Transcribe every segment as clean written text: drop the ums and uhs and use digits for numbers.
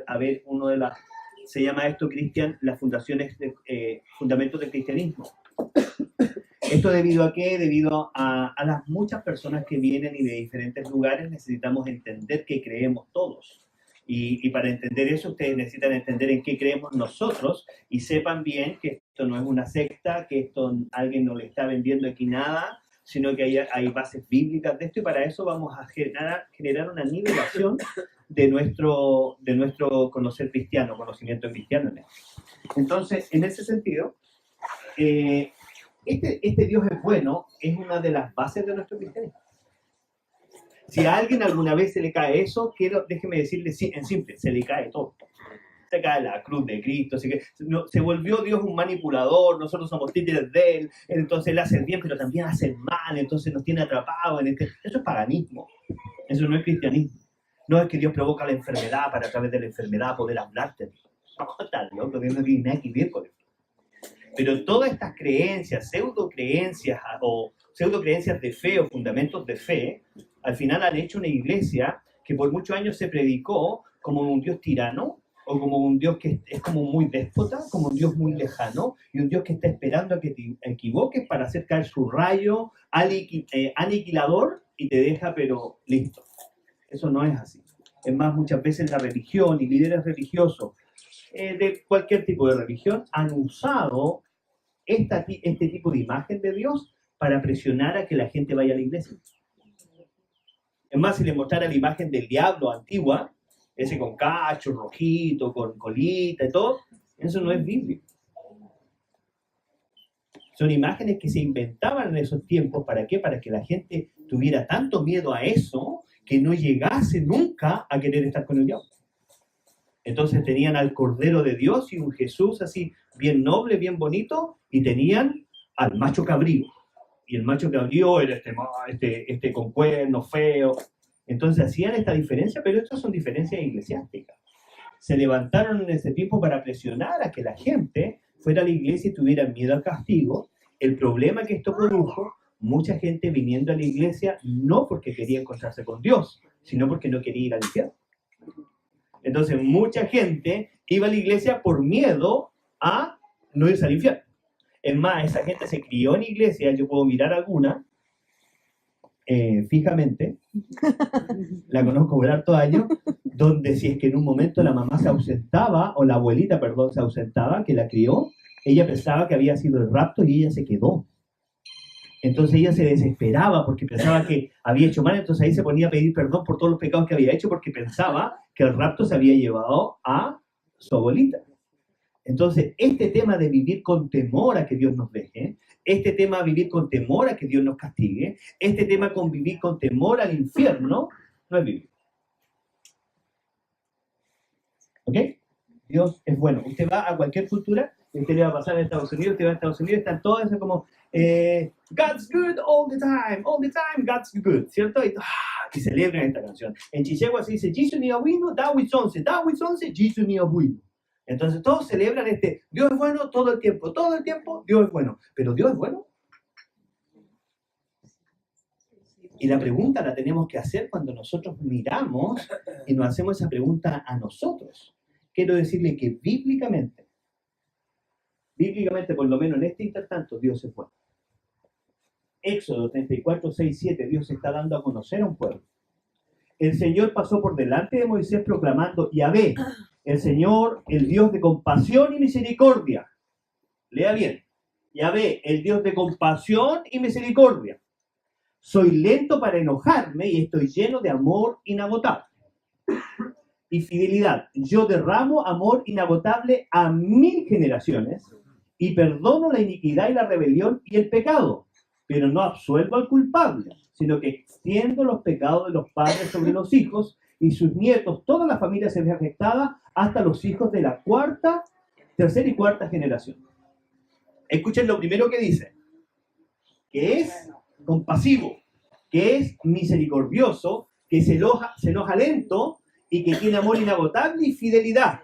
a ver uno de las, se llama esto, Cristian, las fundaciones, fundamentos del cristianismo. ¿Esto debido a qué? Debido a las muchas personas que vienen y de diferentes lugares necesitamos entender qué creemos todos. Y para entender eso, ustedes necesitan entender en qué creemos nosotros y sepan bien que esto no es una secta, que esto alguien no le está vendiendo aquí nada, sino que hay bases bíblicas de esto y para eso vamos a generar una nivelación de nuestro conocimiento cristiano. Entonces, en ese sentido, este Dios es bueno, es una de las bases de nuestro cristianismo. Si a alguien alguna vez se le cae eso, déjeme decirle en simple, se le cae todo. Se cae la cruz de Cristo, se volvió Dios un manipulador, nosotros somos títeres de Él, entonces Él hace el bien, pero también hace el mal, entonces nos tiene atrapados en este... Eso es paganismo, eso no es cristianismo. No es que Dios provoca la enfermedad para a través de la enfermedad poder hablarte. No, está loco, Dios no tiene nada que ver con esto. Pero todas estas creencias, pseudocreencias de fe o fundamentos de fe, al final han hecho una iglesia que por muchos años se predicó como un Dios tirano, o como un Dios que es como muy déspota, como un Dios muy lejano, y un Dios que está esperando a que te equivoques para hacer caer su rayo aniquilador y te deja pero listo. Eso no es así. Es más, muchas veces la religión y líderes religiosos de cualquier tipo de religión han usado este tipo de imagen de Dios para presionar a que la gente vaya a la iglesia. Es más, si le mostrara la imagen del diablo antigua, ese con cacho, rojito, con colita y todo, eso no es bíblico. Son imágenes que se inventaban en esos tiempos, ¿para qué? Para que la gente tuviera tanto miedo a eso que no llegase nunca a querer estar con el diablo. Entonces tenían al Cordero de Dios y un Jesús así bien noble, bien bonito, y tenían al macho cabrío. Y el macho cabrío era este con cuernos, feo. Entonces hacían esta diferencia, pero estas son diferencias eclesiásticas. Se levantaron en ese tiempo para presionar a que la gente fuera a la iglesia y tuviera miedo al castigo. El problema que esto produjo, mucha gente viniendo a la iglesia no porque quería encontrarse con Dios, sino porque no quería ir al infierno. Entonces mucha gente iba a la iglesia por miedo a no irse al infierno. Es más, esa gente se crió en iglesia, yo puedo mirar alguna, fijamente, la conozco por hartos años, donde si es que en un momento la mamá se ausentaba, o la abuelita, perdón, se ausentaba, que la crió, ella pensaba que había sido el rapto y ella se quedó. Entonces ella se desesperaba porque pensaba que había hecho mal, entonces ahí se ponía a pedir perdón por todos los pecados que había hecho porque pensaba que el rapto se había llevado a su abuelita. Entonces, este tema de vivir con temor a que Dios nos deje, este tema de vivir con temor a que Dios nos castigue, este tema con vivir con temor al infierno, no es bíblico. ¿Ok? Dios es bueno. Usted va a cualquier cultura, usted le va a pasar a Estados Unidos, usted va a Estados Unidos, están todas esas como God's good all the time, God's good, ¿cierto? Y celebran esta canción. En Chichegua se dice, Jisu ni abuino, Dawi sonse, Jisu ni abuino. Entonces todos celebran Dios es bueno todo el tiempo, Dios es bueno. ¿Pero Dios es bueno? Y la pregunta la tenemos que hacer cuando nosotros miramos y nos hacemos esa pregunta a nosotros. Quiero decirle que bíblicamente, por lo menos en este intertanto, Dios es bueno. Éxodo 34, 6, 7, Dios está dando a conocer a un pueblo. El Señor pasó por delante de Moisés proclamando, Yahvé, el Señor, el Dios de compasión y misericordia. Lea bien. Yahvé, el Dios de compasión y misericordia. Soy lento para enojarme y estoy lleno de amor inagotable. Y fidelidad. Yo derramo amor inagotable a 1000 generaciones y perdono la iniquidad y la rebelión y el pecado, pero no absuelvo al culpable, sino que extiendo los pecados de los padres sobre los hijos y sus nietos. Toda la familia se ve afectada hasta los hijos de la tercera y cuarta generación. Escuchen lo primero que dice, que es compasivo, que es misericordioso, que se enoja lento y que tiene amor inagotable y fidelidad,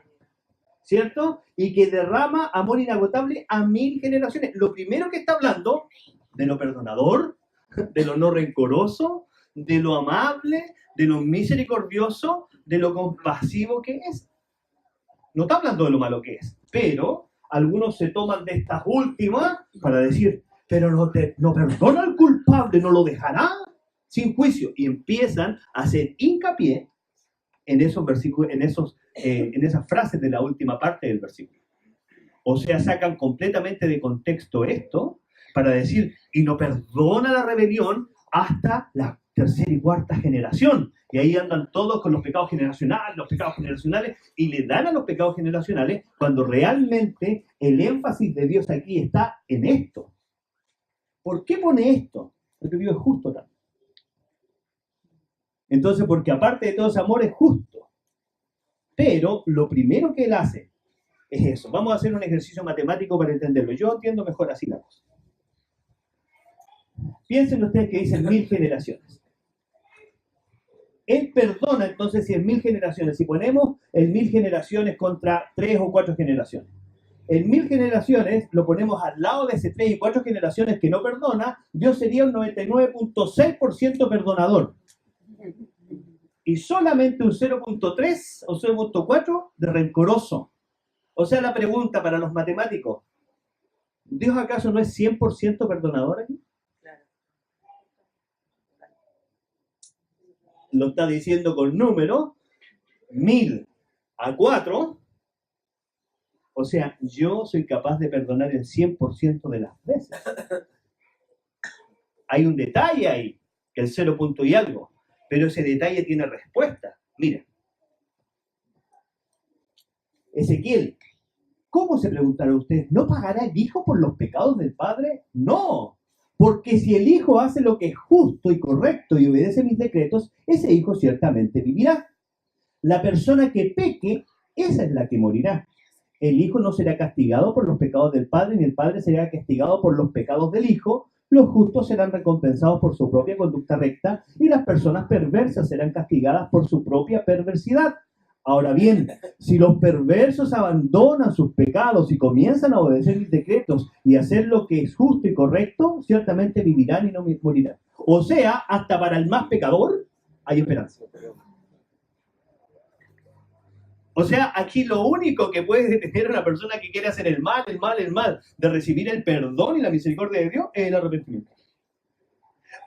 ¿cierto? Y que derrama amor inagotable a 1000 generaciones. Lo primero que está hablando de lo perdonador, de lo no rencoroso, de lo amable, de lo misericordioso, de lo compasivo que es. No está hablando de lo malo que es, pero algunos se toman de estas últimas para decir, pero no perdona al culpable, no lo dejará sin juicio. Y empiezan a hacer hincapié en esos versículos, en esas frases de la última parte del versículo. O sea, sacan completamente de contexto esto para decir, y no perdona la rebelión hasta la tercera y cuarta generación. Y ahí andan todos con los pecados generacionales, y le dan a los pecados generacionales cuando realmente el énfasis de Dios aquí está en esto. ¿Por qué pone esto? Porque Dios es justo también. Entonces, porque aparte de todo ese amor es justo. Pero lo primero que Él hace es eso. Vamos a hacer un ejercicio matemático para entenderlo. Yo entiendo mejor así la cosa. Piensen ustedes que dicen 1000 generaciones. Él perdona entonces si es 1000 generaciones. Si ponemos el 1000 generaciones contra 3 o 4 generaciones. El 1000 generaciones lo ponemos al lado de ese 3 y 4 generaciones que no perdona. Dios sería un 99.6% perdonador. Y solamente un 0.3 o 0.4 de rencoroso. O sea, la pregunta para los matemáticos, ¿Dios acaso no es 100% perdonador aquí? Lo está diciendo con números, 1000 a 4, o sea, yo soy capaz de perdonar el 100% de las veces. Hay un detalle ahí, que el 0 punto y algo, pero ese detalle tiene respuesta. Mira, Ezequiel, ¿cómo se preguntará usted? ¿No pagará el Hijo por los pecados del Padre? No, porque si el Hijo hace lo que es justo y correcto y obedece mis decretos, ese Hijo ciertamente vivirá. La persona que peque, esa es la que morirá. El Hijo no será castigado por los pecados del Padre, ni el Padre será castigado por los pecados del Hijo. Los justos serán recompensados por su propia conducta recta, y las personas perversas serán castigadas por su propia perversidad. Ahora bien, si los perversos abandonan sus pecados y comienzan a obedecer mis decretos y hacer lo que es justo y correcto, ciertamente vivirán y no morirán. O sea, hasta para el más pecador hay esperanza. O sea, aquí lo único que puede detener a una persona que quiere hacer el mal, de recibir el perdón y la misericordia de Dios, es el arrepentimiento.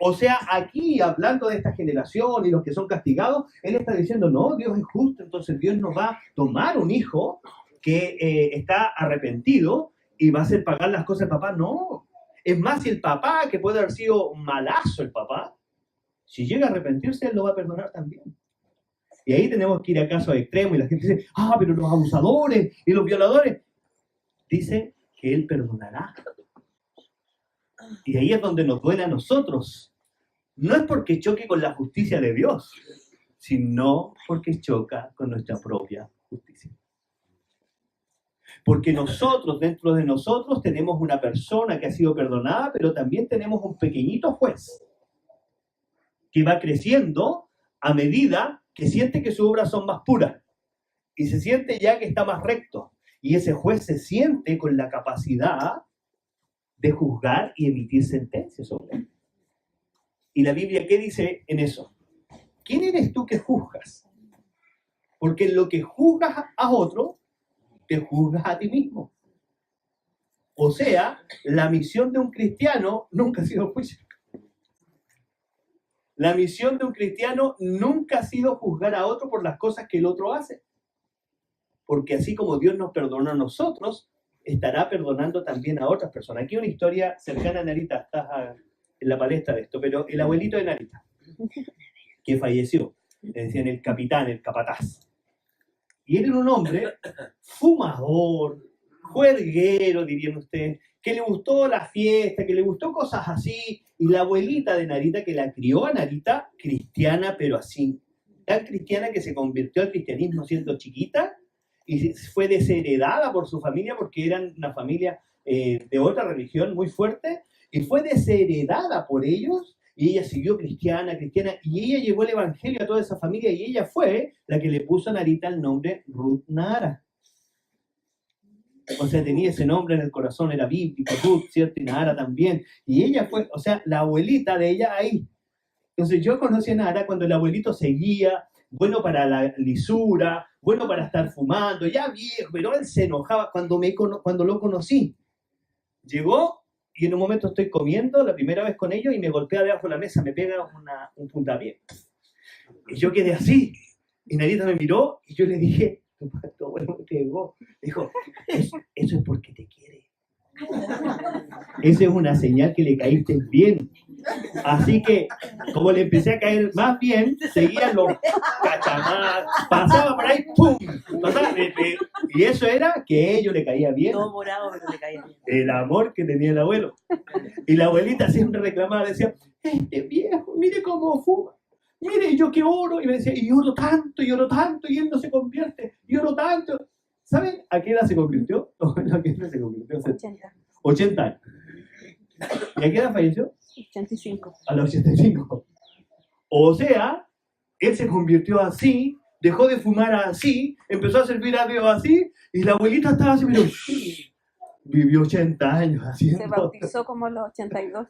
O sea, aquí, hablando de esta generación y los que son castigados, Él está diciendo, no, Dios es justo, entonces Dios nos va a tomar un hijo que está arrepentido y va a hacer pagar las cosas del papá. No. Es más, si el papá, que puede haber sido malazo el papá, si llega a arrepentirse, Él lo va a perdonar también. Y ahí tenemos que ir a casos extremos y la gente dice, pero los abusadores y los violadores. Dice que Él perdonará. Y ahí es donde nos duele a nosotros. No es porque choque con la justicia de Dios, sino porque choca con nuestra propia justicia. Porque nosotros, dentro de nosotros, tenemos una persona que ha sido perdonada, pero también tenemos un pequeñito juez que va creciendo a medida que siente que sus obras son más puras y se siente ya que está más recto. Y ese juez se siente con la capacidad de juzgar y emitir sentencias sobre él. ¿Y la Biblia qué dice en eso? ¿Quién eres tú que juzgas? Porque en lo que juzgas a otro, te juzgas a ti mismo. O sea, la misión de un cristiano nunca ha sido juicio. La misión de un cristiano nunca ha sido juzgar a otro por las cosas que el otro hace. Porque así como Dios nos perdona a nosotros, estará perdonando también a otras personas. Aquí una historia cercana a Narita, estás en la palestra de esto, pero el abuelito de Narita, que falleció, le decían el capitán, el capataz. Y él era un hombre fumador, juerguero, dirían ustedes, que le gustó la fiesta, que le gustó cosas así, y la abuelita de Narita, que la crió a Narita, cristiana, pero así, tan cristiana que se convirtió al cristianismo siendo chiquita, y fue desheredada por su familia, porque eran una familia de otra religión muy fuerte, y fue desheredada por ellos, y ella siguió cristiana, y ella llevó el evangelio a toda esa familia, y ella fue la que le puso a Narita el nombre Ruth Nahara. O sea, tenía ese nombre en el corazón, era bíblico, Ruth, ¿cierto? Y Nahara también. Y ella fue, o sea, la abuelita de ella ahí. Entonces yo conocí a Nahara cuando el abuelito seguía bueno para la lisura, bueno para estar fumando, ya viejo, pero él se enojaba cuando lo conocí. Llegó y en un momento estoy comiendo la primera vez con ellos y me golpea debajo de la mesa, me pega un puntapié. Y yo quedé así. Y Narita me miró y yo le dije, tu abuelo me pegó. Dijo, eso es porque te quiere. Esa es una señal que le caíste bien. Así que, como le empecé a caer más bien, seguían los cachamás, pasaba por ahí, ¡pum! Y eso era que a ellos le caía bien. Todo morado, pero le caía bien. El amor que tenía el abuelo. Y la abuelita siempre reclamaba, decía, este viejo, mire cómo fuma. Mire, yo que oro. Y me decía, y oro tanto, y él no se convierte. Y oro tanto. ¿Saben a qué edad se convirtió? ¿A qué edad se convirtió? 80. 80 años. ¿Y a qué edad falleció? 85. A los 85. O sea, él se convirtió así, dejó de fumar así, empezó a servir a Dios así, y la abuelita estaba así, pero vivió 80 años haciendo. Se bautizó como a los 82.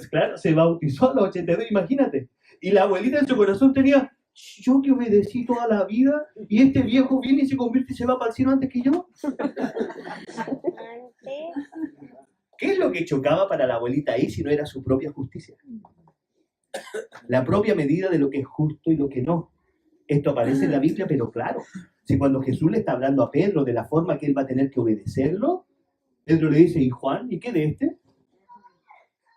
Claro, se bautizó a los 82, imagínate. Y la abuelita en su corazón tenía, yo que obedecí toda la vida, y este viejo viene y se convierte y se va para el cielo antes que yo. ¿Qué es lo que chocaba para la abuelita ahí si no era su propia justicia? La propia medida de lo que es justo y lo que no. Esto aparece en la Biblia, pero claro, si cuando Jesús le está hablando a Pedro de la forma que él va a tener que obedecerlo, Pedro le dice, ¿y Juan? ¿Y qué de este?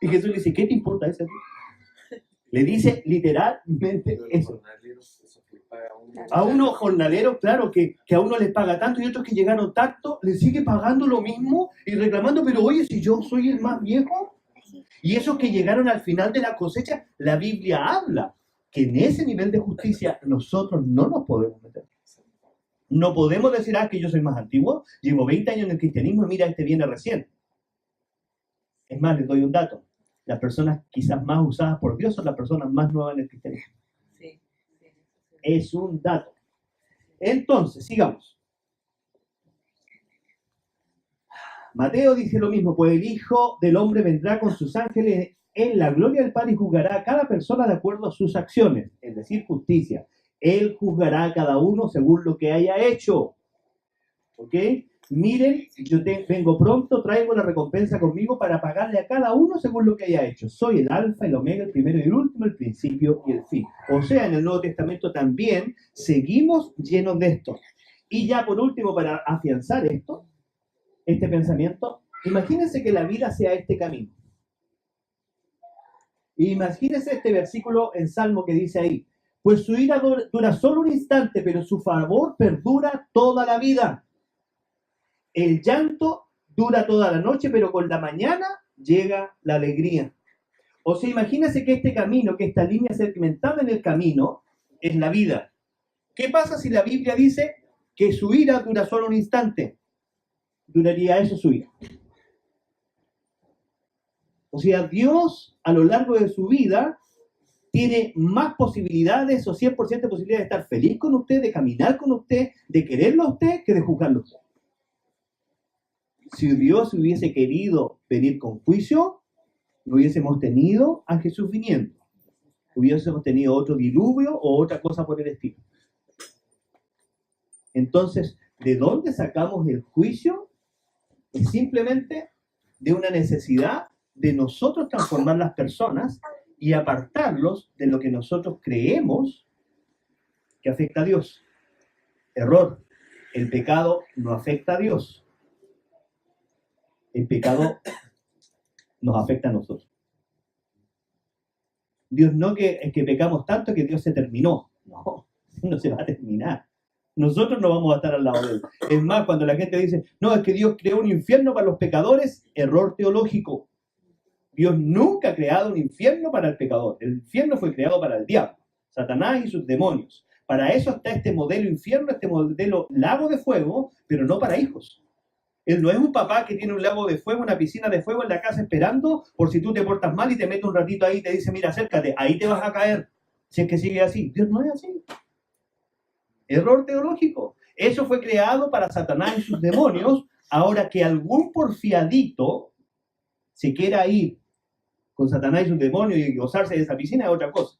Y Jesús le dice, ¿qué te importa ese? Le dice literalmente eso. A unos jornaleros, claro, que a uno les paga tanto y otros que llegaron tanto, les sigue pagando lo mismo y reclamando, pero oye, si yo soy el más viejo. Y esos que llegaron al final de la cosecha, la Biblia habla que en ese nivel de justicia nosotros no nos podemos meter. No podemos decir, que yo soy más antiguo, llevo 20 años en el cristianismo y mira, este viene recién. Es más, les doy un dato. Las personas quizás más usadas por Dios son las personas más nuevas en el cristianismo. Sí. Es un dato. Entonces, sigamos. Mateo dice lo mismo, pues el Hijo del Hombre vendrá con sus ángeles en la gloria del Padre y juzgará a cada persona de acuerdo a sus acciones, es decir, justicia. Él juzgará a cada uno según lo que haya hecho. ¿Ok? Miren, yo vengo pronto, traigo la recompensa conmigo para pagarle a cada uno según lo que haya hecho. Soy el alfa, el omega, el primero y el último, el principio y el fin. O sea, en el Nuevo Testamento también seguimos llenos de esto. Y ya por último, para afianzar esto, este pensamiento, imagínense que la vida sea este camino. Imagínense este versículo en Salmo que dice ahí, pues su ira dura solo un instante, pero su favor perdura toda la vida. El llanto dura toda la noche, pero con la mañana llega la alegría. O sea, imagínense que este camino, que esta línea segmentada en el camino, es la vida. ¿Qué pasa si la Biblia dice que su ira dura solo un instante? Duraría eso su ira. O sea, Dios a lo largo de su vida tiene más posibilidades o 100% de posibilidades de estar feliz con usted, de caminar con usted, de quererlo a usted, que de juzgarlo a usted. Si Dios hubiese querido venir con juicio, no hubiésemos tenido a Jesús viniendo. Hubiésemos tenido otro diluvio o otra cosa por el estilo. Entonces, ¿de dónde sacamos el juicio? Es simplemente de una necesidad de nosotros transformar las personas y apartarlos de lo que nosotros creemos que afecta a Dios. Error. El pecado no afecta a Dios. El pecado nos afecta a nosotros. Dios no es que pecamos tanto que Dios se terminó. No se va a terminar. Nosotros no vamos a estar al lado de Él. Es más, cuando la gente dice, no, es que Dios creó un infierno para los pecadores, error teológico. Dios nunca ha creado un infierno para el pecador. El infierno fue creado para el diablo, Satanás y sus demonios. Para eso está este modelo infierno, este modelo lago de fuego, pero no para hijos. Él no es un papá que tiene un lago de fuego, una piscina de fuego en la casa esperando por si tú te portas mal y te mete un ratito ahí y te dice, mira, acércate, ahí te vas a caer. Si es que sigue así. Dios no es así. Error teológico. Eso fue creado para Satanás y sus demonios. Ahora que algún porfiadito se quiera ir con Satanás y sus demonios y gozarse de esa piscina es otra cosa.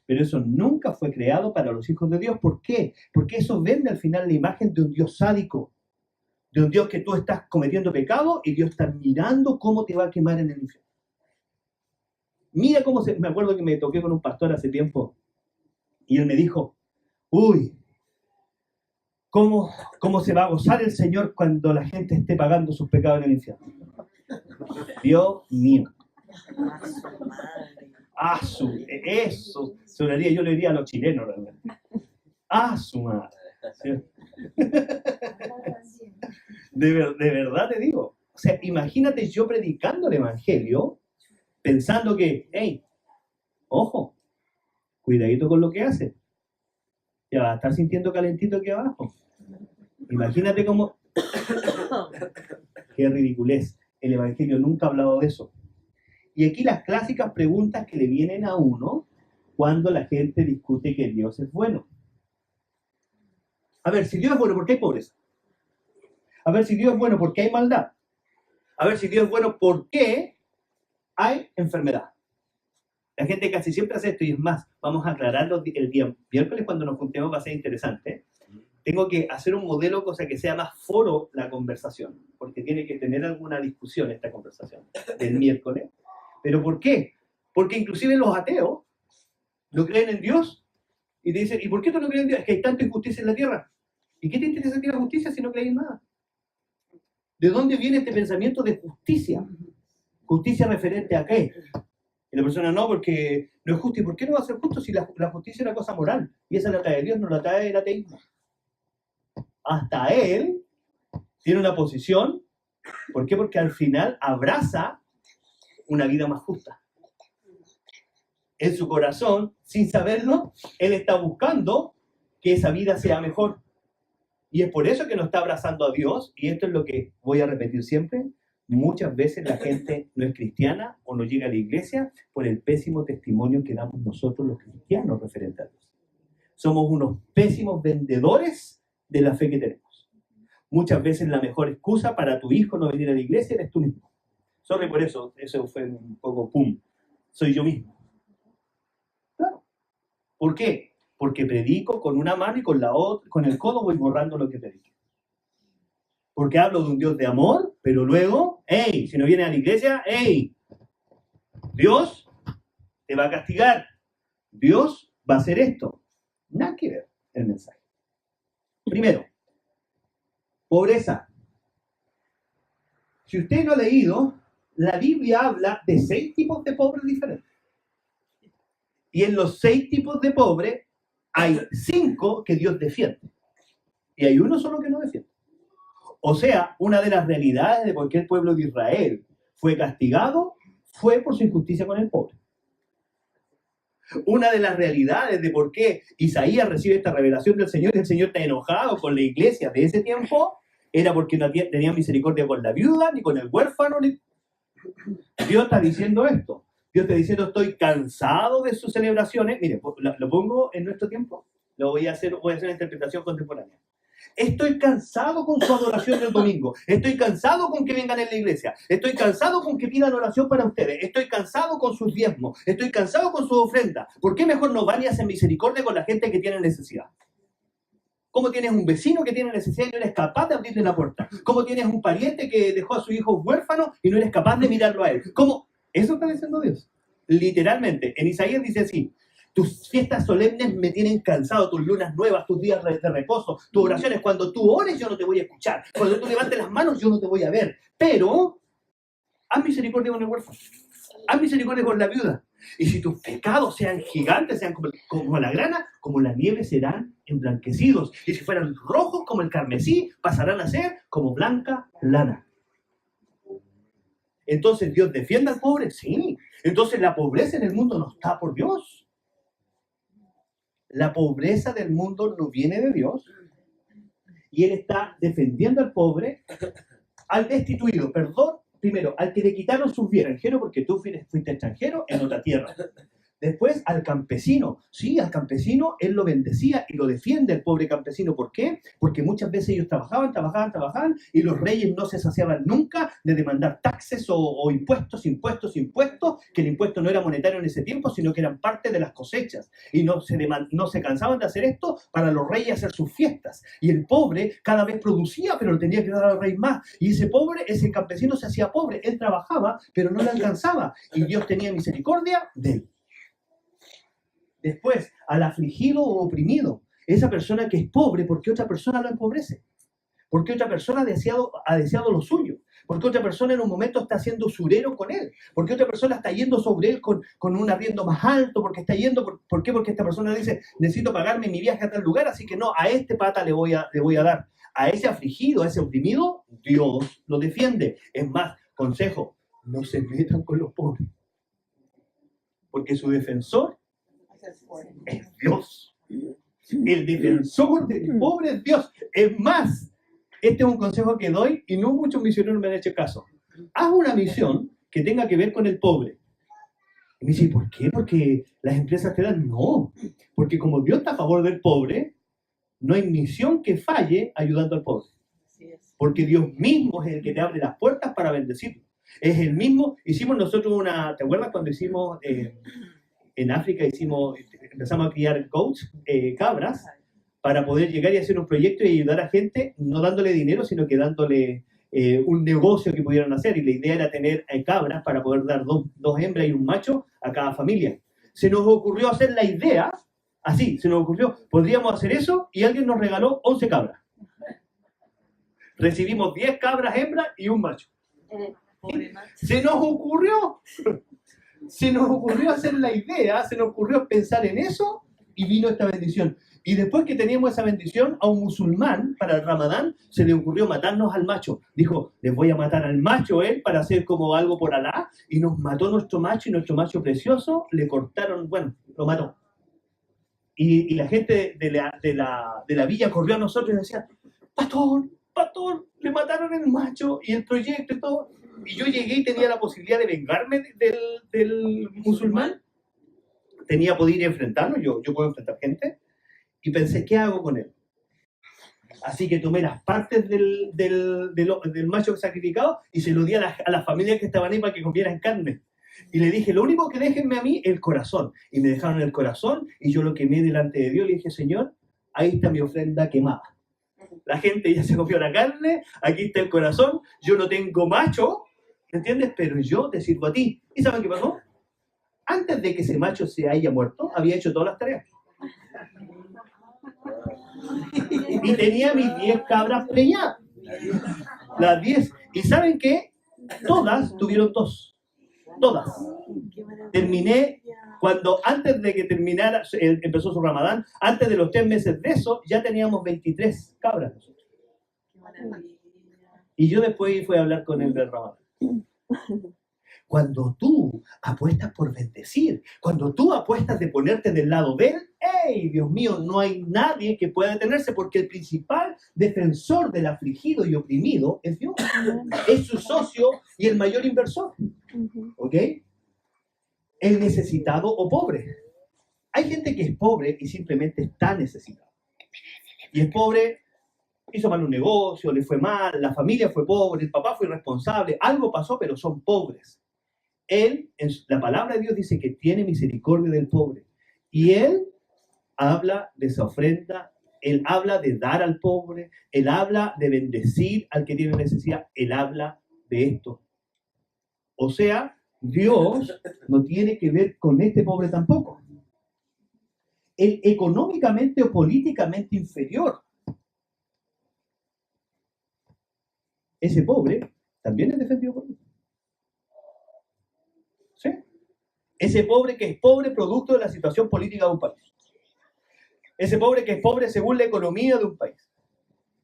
Pero eso nunca fue creado para los hijos de Dios. ¿Por qué? Porque eso vende al final la imagen de un Dios sádico, de un Dios que tú estás cometiendo pecado y Dios está mirando cómo te va a quemar en el infierno. Mira cómo me acuerdo que me toqué con un pastor hace tiempo y él me dijo, uy, ¿cómo se va a gozar el Señor cuando la gente esté pagando sus pecados en el infierno? Dios mío. Eso sonaría, yo le diría a los chilenos realmente. Su madre. ¿Sí? De verdad te digo. O sea, imagínate yo predicando el evangelio pensando que, hey, ojo, cuidadito con lo que haces. Ya vas a estar sintiendo calentito aquí abajo. Imagínate cómo... Qué ridiculez. El evangelio nunca ha hablado de eso. Y aquí las clásicas preguntas que le vienen a uno cuando la gente discute que Dios es bueno. A ver, si Dios es bueno, ¿por qué hay pobreza? A ver, si Dios es bueno, ¿por qué hay maldad? A ver, si Dios es bueno, ¿por qué hay enfermedad? La gente casi siempre hace esto y es más, vamos a aclararlo el día miércoles cuando nos juntemos, va a ser interesante. Tengo que hacer un modelo, cosa que sea más foro la conversación, porque tiene que tener alguna discusión esta conversación del miércoles. ¿Pero por qué? Porque inclusive los ateos no creen en Dios y te dicen, ¿y por qué tú no crees en Dios? Es que hay tanta injusticia en la tierra. ¿Y qué te interesa que la justicia si no crees en nada? ¿De dónde viene este pensamiento de justicia? ¿Justicia referente a qué? Y la persona, no, porque no es justo. ¿Y por qué no va a ser justo si la justicia es una cosa moral? Y esa la trae Dios, no la trae el ateísmo. Hasta él tiene una posición. ¿Por qué? Porque al final abraza una vida más justa. En su corazón, sin saberlo, él está buscando que esa vida sea mejor. Y es por eso que no está abrazando a Dios, y esto es lo que voy a repetir siempre, muchas veces la gente no es cristiana o no llega a la iglesia por el pésimo testimonio que damos nosotros los cristianos referente a Dios. Somos unos pésimos vendedores de la fe que tenemos. Muchas veces la mejor excusa para tu hijo no venir a la iglesia eres tú mismo. Sorry por eso fue un poco pum. Soy yo mismo. Claro. ¿Por qué? Porque predico con una mano y con la otra, con el codo voy borrando lo que predico. Porque hablo de un Dios de amor, pero luego, hey, si no vienes a la iglesia, hey, Dios te va a castigar. Dios va a hacer esto. Nada que ver el mensaje. Primero, pobreza. Si usted no ha leído, la Biblia habla de 6 tipos de pobres diferentes. Y en los 6 tipos de pobres hay 5 que Dios defiende. Y hay uno solo que no defiende. O sea, una de las realidades de por qué el pueblo de Israel fue castigado fue por su injusticia con el pobre. Una de las realidades de por qué Isaías recibe esta revelación del Señor y el Señor está enojado con la iglesia de ese tiempo era porque no tenía misericordia con la viuda, ni con el huérfano. Dios está diciendo esto. Dios está diciendo, estoy cansado de sus celebraciones. Mire, lo pongo en nuestro tiempo. Voy a hacer una interpretación contemporánea. Estoy cansado con su adoración del domingo. Estoy cansado con que vengan en la iglesia. Estoy cansado con que pidan oración para ustedes. Estoy cansado con sus diezmos. Estoy cansado con su ofrenda. ¿Por qué mejor no van y hacen misericordia con la gente que tiene necesidad? ¿Cómo tienes un vecino que tiene necesidad y no eres capaz de abrirle la puerta? ¿Cómo tienes un pariente que dejó a su hijo huérfano y no eres capaz de mirarlo a él? ¿Cómo? Eso está diciendo Dios. Literalmente. En Isaías dice así. Tus fiestas solemnes me tienen cansado, tus lunas nuevas, tus días de reposo, tus oraciones. Cuando tú ores, yo no te voy a escuchar. Cuando tú levantes las manos, yo no te voy a ver. Pero, haz misericordia con el huérfano. Haz misericordia con la viuda. Y si tus pecados sean gigantes, sean como la grana, como la nieve serán emblanquecidos. Y si fueran rojos como el carmesí, pasarán a ser como blanca lana. Entonces, ¿Dios defiende al pobre? Sí. Entonces, la pobreza en el mundo no está por Dios. La pobreza del mundo no viene de Dios. Y Él está defendiendo al pobre, al destituido, perdón, primero, al que le quitaron sus bienes, extranjero porque tú fuiste extranjero en otra tierra. Después al campesino. Sí, al campesino él lo bendecía y lo defiende el pobre campesino. ¿Por qué? Porque muchas veces ellos trabajaban y los reyes no se saciaban nunca de demandar taxes o impuestos, que el impuesto no era monetario en ese tiempo, sino que eran parte de las cosechas. Y no se cansaban de hacer esto para los reyes hacer sus fiestas. Y el pobre cada vez producía, pero le tenía que dar al rey más. Y ese campesino se hacía pobre. Él trabajaba, pero no le alcanzaba. Y Dios tenía misericordia de él. Después, al afligido o oprimido. Esa persona que es pobre, ¿por qué otra persona lo empobrece? ¿Por qué otra persona ha deseado lo suyo? ¿Por qué otra persona en un momento está siendo usurero con él? ¿Por qué otra persona está yendo sobre él con un arriendo más alto? ¿Por qué? Porque esta persona dice, necesito pagarme mi viaje a tal lugar, así que no, a este pata le voy a dar. A ese afligido, a ese oprimido, Dios lo defiende. Es más, consejo, no se metan con los pobres. Porque su defensor es Dios. El defensor del pobre es Dios. Es más, este es un consejo que doy y no muchos misioneros me han hecho caso. Haz una misión que tenga que ver con el pobre. Y me dice, ¿por qué? Porque las empresas te dan. No, porque como Dios está a favor del pobre, no hay misión que falle ayudando al pobre. Porque Dios mismo es el que te abre las puertas para bendecirlo. Es el mismo. Hicimos nosotros ¿te acuerdas cuando hicimos en África, empezamos a criar goats, cabras, para poder llegar y hacer un proyecto y ayudar a gente, no dándole dinero, sino que dándole un negocio que pudieran hacer. Y la idea era tener cabras para poder dar dos hembras y un macho a cada familia. Se nos ocurrió hacer la idea, así, podríamos hacer eso, y alguien nos regaló 11 cabras. Recibimos 10 cabras hembras y un macho. Se nos ocurrió hacer la idea, se nos ocurrió pensar en eso y vino esta bendición. Y después que teníamos esa bendición, a un musulmán para el Ramadán se le ocurrió matarnos al macho. Dijo, les voy a matar al macho para hacer como algo por Alá, y nos mató nuestro macho, y nuestro macho precioso le cortaron, lo mató. Y la gente de la villa corrió a nosotros y decía, pastor, le mataron el macho y el proyecto y todo. Y yo llegué y tenía la posibilidad de vengarme del musulmán. Podía ir a enfrentarlo, yo puedo enfrentar gente. Y pensé, ¿qué hago con él? Así que tomé las partes del macho sacrificado y se lo di a las familias que estaban ahí para que comieran carne. Y le dije, lo único que déjenme a mí es el corazón. Y me dejaron el corazón y yo lo quemé delante de Dios. Le dije, Señor, ahí está mi ofrenda quemada. La gente ya se comió la carne, aquí está el corazón, yo no tengo macho, ¿me entiendes? Pero yo te sirvo a ti. ¿Y saben qué pasó? Antes de que ese macho se haya muerto, había hecho todas las tareas. Y tenía mis 10 cabras preñadas. Las 10. ¿Y saben qué? Todas tuvieron 2. Todas. Terminé, antes de que terminara, empezó su Ramadán, antes de los 3 meses de eso, ya teníamos 23 cabras nosotros. Y yo después fui a hablar con él del Ramadán. Cuando tú apuestas por bendecir, cuando tú apuestas de ponerte del lado de él, ¡hey, Dios mío! No hay nadie que pueda detenerse, porque el principal defensor del afligido y oprimido es Dios. Es su socio y el mayor inversor. ¿Ok? El necesitado o pobre. Hay gente que es pobre y simplemente está necesitado. Y es pobre, hizo mal un negocio, le fue mal, la familia fue pobre, el papá fue irresponsable, algo pasó, pero son pobres. Él, en la palabra de Dios dice que tiene misericordia del pobre. Y él habla de esa ofrenda, él habla de dar al pobre, él habla de bendecir al que tiene necesidad, él habla de esto. O sea, Dios no tiene que ver con este pobre tampoco. El económicamente o políticamente inferior, ese pobre también es defendido por Dios. ¿Sí? Ese pobre que es pobre producto de la situación política de un país. Ese pobre que es pobre según la economía de un país.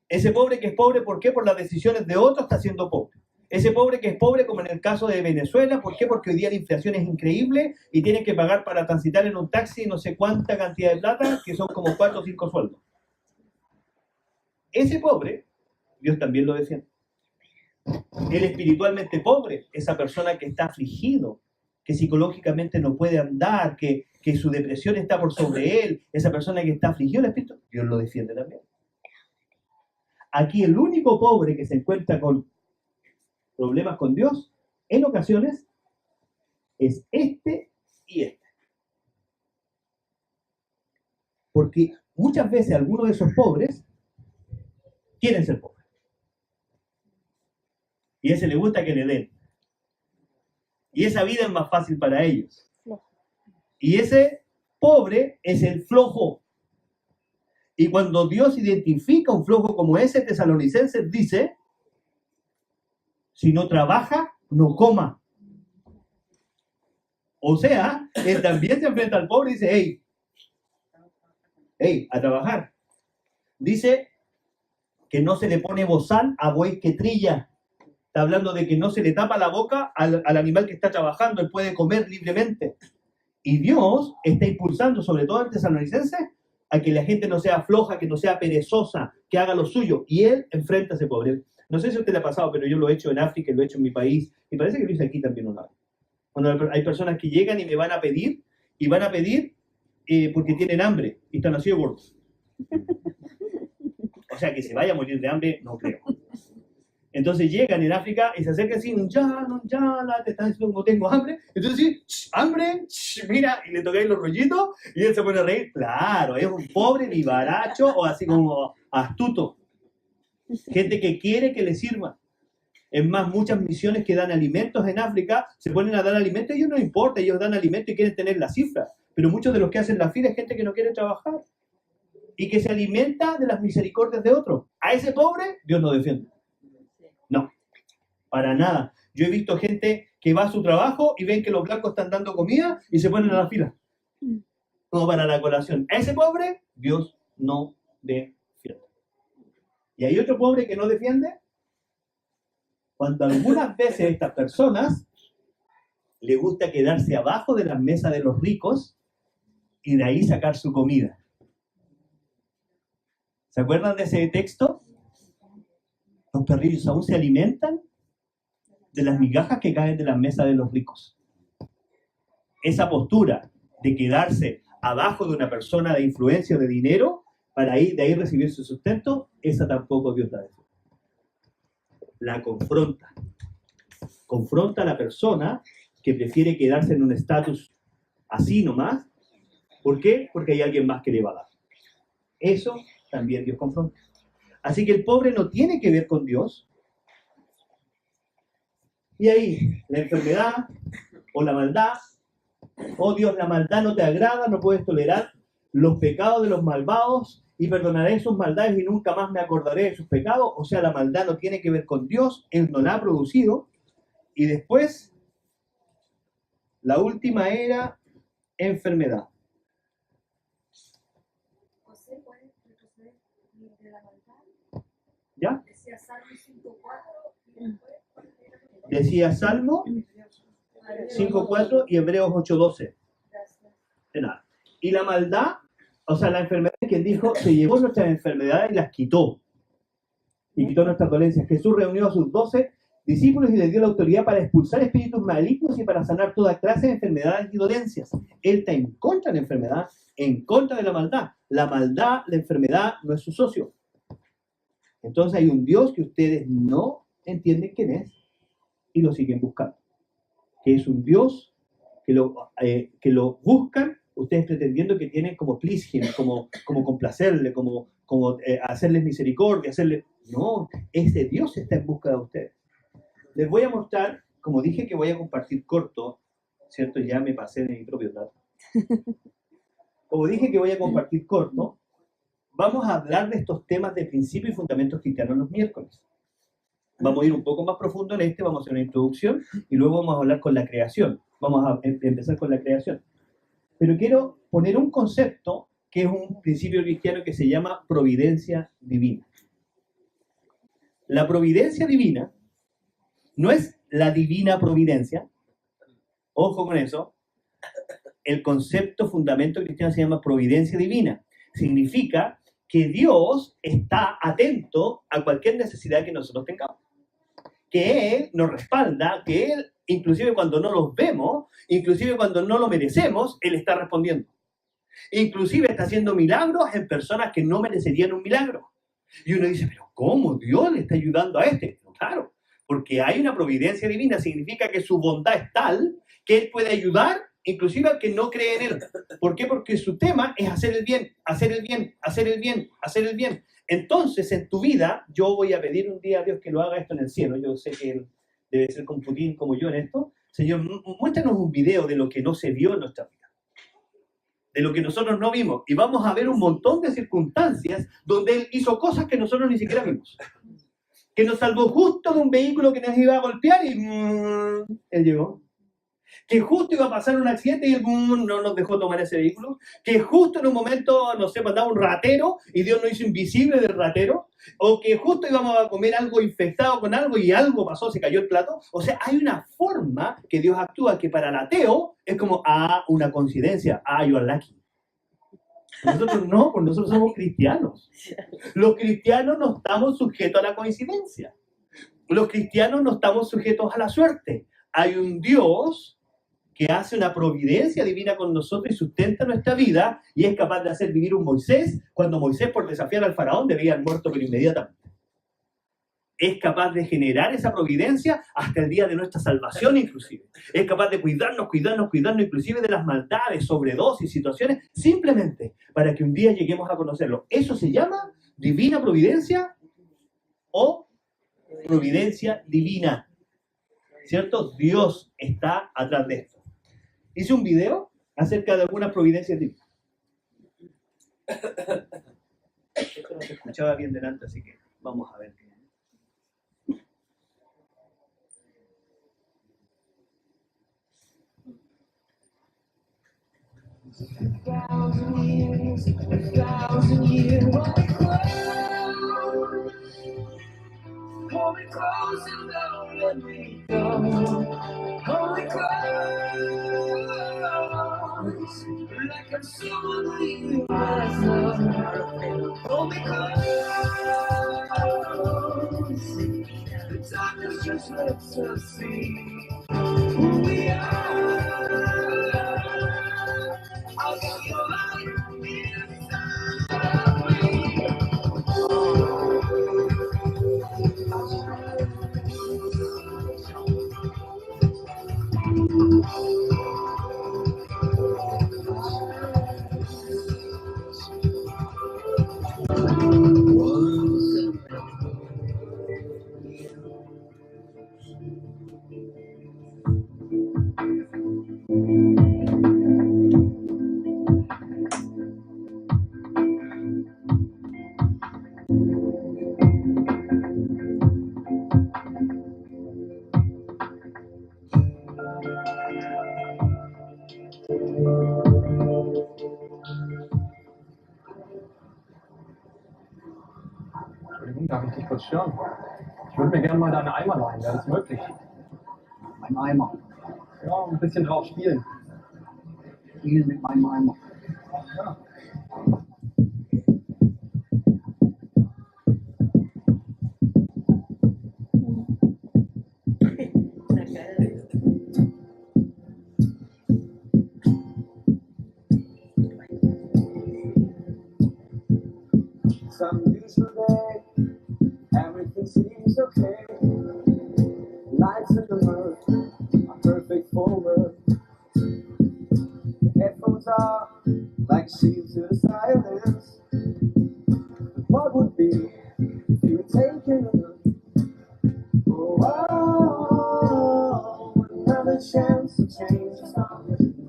Ese pobre que es pobre, ¿por qué? Por las decisiones de otros está siendo pobre. Ese pobre que es pobre, como en el caso de Venezuela, ¿por qué? Porque hoy día la inflación es increíble y tienen que pagar para transitar en un taxi no sé cuánta cantidad de plata, que son como 4 o 5 sueldos. Ese pobre, Dios también lo defiende. El espiritualmente pobre, esa persona que está afligido, que psicológicamente no puede andar, que que su depresión está por sobre él, esa persona que está afligido el espíritu, Dios lo defiende también. Aquí el único pobre que se encuentra con problemas con Dios, en ocasiones, es este y este. Porque muchas veces algunos de esos pobres quieren ser pobres. Y a ese le gusta que le den. Y esa vida es más fácil para ellos. Y ese pobre es el flojo. Y cuando Dios identifica un flojo como ese, Tesalonicenses dice, si no trabaja, no coma. O sea, él también se enfrenta al pobre y dice, hey, a trabajar. Dice que no se le pone bozal a buey que trilla. Está hablando de que no se le tapa la boca al animal que está trabajando, él puede comer libremente. Y Dios está impulsando, sobre todo en Tesalonicenses, a que la gente no sea floja, que no sea perezosa, que haga lo suyo. Y él enfrenta a ese pobre. No sé si a usted le ha pasado, pero yo lo he hecho en África, lo he hecho en mi país, y parece que lo hice aquí también una vez. Cuando hay personas que llegan y me van a pedir, porque tienen hambre, y están así de gordos. O sea, que se vaya a morir de hambre, no creo. Entonces llegan en África y se acercan así, te están diciendo como tengo hambre. Entonces sí, hambre, mira, y le tocáis los rollitos y él se pone a reír. Claro, es un pobre vivaracho o así como astuto. Gente que quiere que le sirva. Es más, muchas misiones que dan alimentos en África se ponen a dar alimentos y a ellos no importa, ellos dan alimentos y quieren tener la cifra. Pero muchos de los que hacen la fila es gente que no quiere trabajar y que se alimenta de las misericordias de otros. A ese pobre, Dios no defiende. No, para nada. Yo he visto gente que va a su trabajo y ven que los blancos están dando comida y se ponen a la fila. Como para la colación. A ese pobre, Dios no defiende. Y hay otro pobre que no defiende. Cuando algunas veces a estas personas les gusta quedarse abajo de las mesas de los ricos y de ahí sacar su comida. ¿Se acuerdan de ese texto? Los perrillos aún se alimentan de las migajas que caen de las mesas de los ricos. Esa postura de quedarse abajo de una persona de influencia o de dinero para de ahí recibir su sustento, esa tampoco Dios la defiende. La confronta. Confronta a la persona que prefiere quedarse en un estatus así nomás. ¿Por qué? Porque hay alguien más que le va a dar. Eso también Dios confronta. Así que el pobre no tiene que ver con Dios. Y ahí, la enfermedad o la maldad, oh Dios, la maldad no te agrada, no puedes tolerar los pecados de los malvados y perdonaré sus maldades y nunca más me acordaré de sus pecados. O sea, la maldad no tiene que ver con Dios, Él no la ha producido. Y después, la última era enfermedad. ¿Ya? Decía Salmo 5.4 y Hebreos 8.12. De nada. Y la maldad, o sea, la enfermedad, quien dijo, se llevó nuestras enfermedades y las quitó. Y quitó nuestras dolencias. Jesús reunió a sus 12 discípulos y les dio la autoridad para expulsar espíritus malignos y para sanar toda clase de enfermedades y dolencias. Él está en contra de la enfermedad, en contra de la maldad. La maldad, la enfermedad, no es su socio. Entonces hay un Dios que ustedes no entienden quién es y lo siguen buscando. Que es un Dios que lo buscan ustedes pretendiendo que tienen como please him, como complacerle, como hacerles misericordia, No, ese Dios está en busca de ustedes. Les voy a mostrar, como dije que voy a compartir corto, ¿cierto? Ya me pasé de mi propio dato. Como dije que voy a compartir corto, vamos a hablar de estos temas de principios y fundamentos cristianos los miércoles. Vamos a ir un poco más profundo en vamos a hacer una introducción y luego vamos a hablar con la creación. Vamos a empezar con la creación. Pero quiero poner un concepto que es un principio cristiano que se llama providencia divina. La providencia divina no es la divina providencia. Ojo con eso. El concepto, fundamento cristiano se llama providencia divina. Significa que Dios está atento a cualquier necesidad que nosotros tengamos. que Él nos respalda, que Él, inclusive cuando no los vemos, inclusive cuando no lo merecemos, Él está respondiendo. Inclusive está haciendo milagros en personas que no merecerían un milagro. Y uno dice, pero ¿cómo Dios le está ayudando a este? No, claro, porque hay una providencia divina, significa que su bondad es tal que Él puede ayudar inclusive al que no cree en Él. ¿Por qué? Porque su tema es hacer el bien, hacer el bien, hacer el bien, hacer el bien. Entonces, en tu vida, yo voy a pedir un día a Dios que lo haga esto en el cielo. Yo sé que Él debe ser con Putin como yo en esto. Señor, muéstranos un video de lo que no se vio en nuestra vida, de lo que nosotros no vimos. Y vamos a ver un montón de circunstancias donde Él hizo cosas que nosotros ni siquiera vimos. Que nos salvó justo de un vehículo que nos iba a golpear y Él llegó. Que justo iba a pasar un accidente y Él no nos dejó tomar ese vehículo. Que justo en un momento, no sé, mandaba un ratero y Dios nos hizo invisible del ratero. O que justo íbamos a comer algo infectado con algo y algo pasó, se cayó el plato. O sea, hay una forma que Dios actúa que para el ateo es como, una coincidencia, you are lucky. Nosotros no, porque nosotros somos cristianos. Los cristianos no estamos sujetos a la coincidencia. Los cristianos no estamos sujetos a la suerte. Hay un Dios que hace una providencia divina con nosotros y sustenta nuestra vida y es capaz de hacer vivir un Moisés cuando Moisés, por desafiar al faraón, debía haber muerto pero inmediatamente. Es capaz de generar esa providencia hasta el día de nuestra salvación inclusive. Es capaz de cuidarnos inclusive de las maldades, sobredosis, situaciones, simplemente para que un día lleguemos a conocerlo. Eso se llama divina providencia o providencia divina. ¿Cierto? Dios está atrás de esto. Hice un video acerca de algunas providencias divinas. Esto no se escuchaba bien delante, así que vamos a ver. Hold me close and don't let me go. Hold me close, like I'm someone you love. Hold me close. The darkness just lets us see who we are. I'll give you life inside of me. Entschuldigung, darf ich dich kurz stören? Ich würde mir gerne mal deine Eimer leihen, wäre das möglich? Mein Eimer. Ja, ein bisschen drauf spielen. Spielen mit meinem Eimer. Ja. Some beautiful day, everything seems okay. Lights in the mirror are perfect for work. The headphones are like seals to the silence. But what would be if you were taking a look? Oh, another chance to change.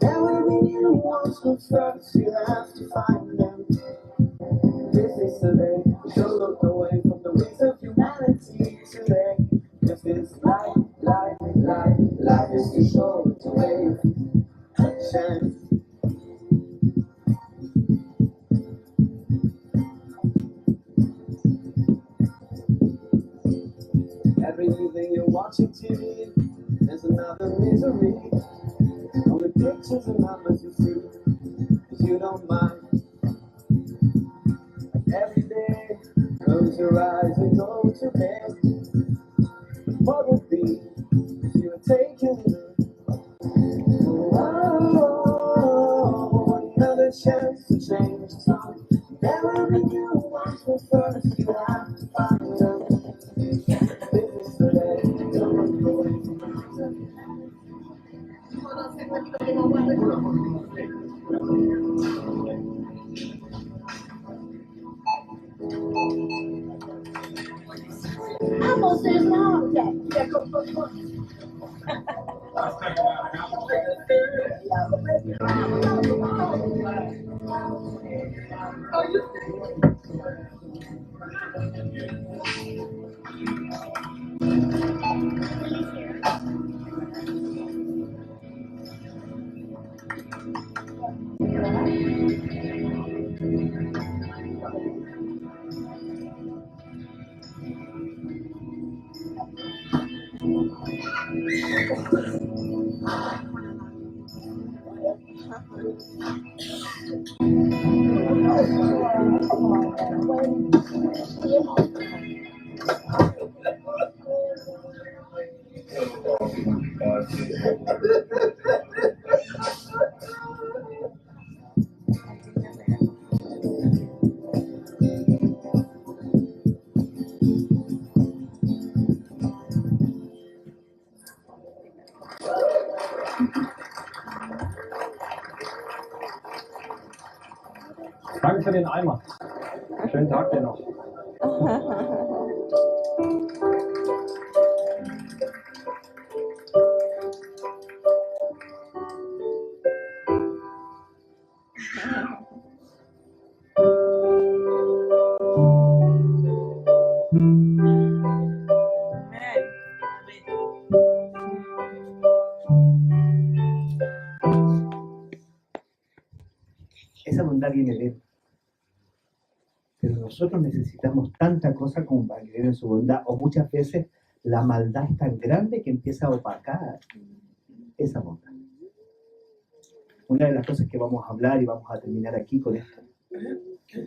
There will be new ones, but first you have to find them. This is the day, don't look away from the ways of humanity today. Cause this life is too short to wait a chance. Every evening you're watching TV, there's another misery. All the pictures and numbers you see, cause you don't mind. Every day, close your eyes and go to bed. what would be if you had taken me? Oh, another chance to change the song. Never knew what was first. You have to find out. This is the day. Don't go. Almost there's an object. Yeah, go. Danke für den Eimer. Schönen Tag dir noch. Esa bondad viene de Él. Pero nosotros necesitamos tanta cosa como para creer en su bondad, o muchas veces la maldad es tan grande que empieza a opacar esa bondad. Una de las cosas que vamos a hablar y vamos a terminar aquí con esto,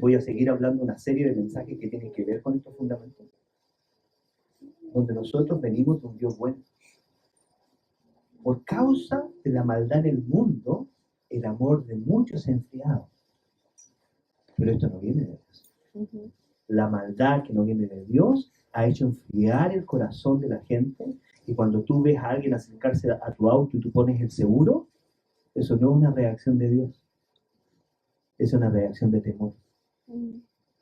voy a seguir hablando una serie de mensajes que tienen que ver con estos fundamentos, donde nosotros venimos de un Dios bueno. Por causa de la maldad en el mundo, el amor de muchos se ha enfriado. Pero esto no viene de Dios. La maldad que no viene de Dios ha hecho enfriar el corazón de la gente, y cuando tú ves a alguien acercarse a tu auto y tú pones el seguro, eso no es una reacción de Dios, es una reacción de temor.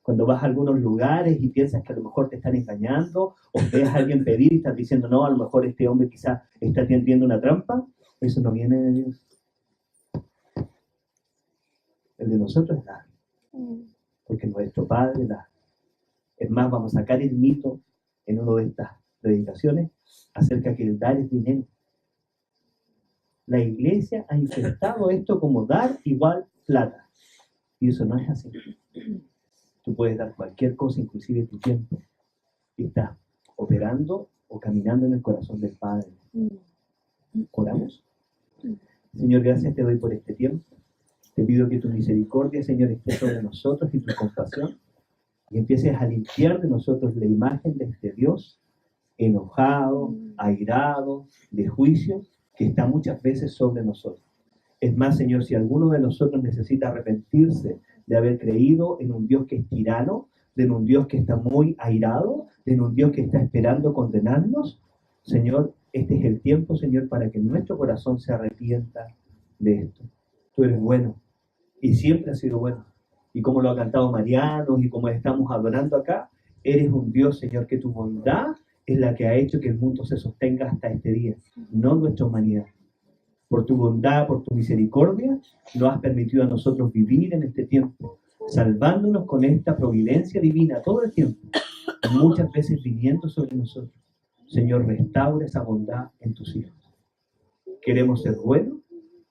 Cuando vas a algunos lugares y piensas que a lo mejor te están engañando, o ves a alguien pedir y estás diciendo, no, a lo mejor este hombre quizás está tendiendo una trampa, eso no viene de Dios. El de nosotros es dar, porque nuestro Padre da. Es más, vamos a sacar el mito en una de estas predicaciones acerca que el dar es dinero. La iglesia ha infectado esto como dar igual plata, y eso no es así. Tú puedes dar cualquier cosa, inclusive tu tiempo, y estás operando o caminando en el corazón del Padre. ¿Oramos? Señor, gracias te doy por este tiempo. Te pido que tu misericordia, Señor, esté sobre nosotros y tu compasión, y empieces a limpiar de nosotros la imagen de este Dios enojado, airado, de juicio, que está muchas veces sobre nosotros. Es más, Señor, si alguno de nosotros necesita arrepentirse de haber creído en un Dios que es tirano, de un Dios que está muy airado, de un Dios que está esperando condenarnos, Señor, este es el tiempo, Señor, para que nuestro corazón se arrepienta de esto. Tú eres bueno, y siempre has sido bueno. Y como lo ha cantado Mariano, y como estamos adorando acá, eres un Dios, Señor, que tu bondad es la que ha hecho que el mundo se sostenga hasta este día, no nuestra humanidad. Por tu bondad, por tu misericordia, nos has permitido a nosotros vivir en este tiempo, salvándonos con esta providencia divina todo el tiempo, muchas veces viniendo sobre nosotros. Señor, restaura esa bondad en tus hijos. Queremos ser buenos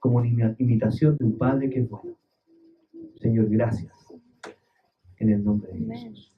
como una imitación de un Padre que es bueno. Señor, gracias. En el nombre de Jesús.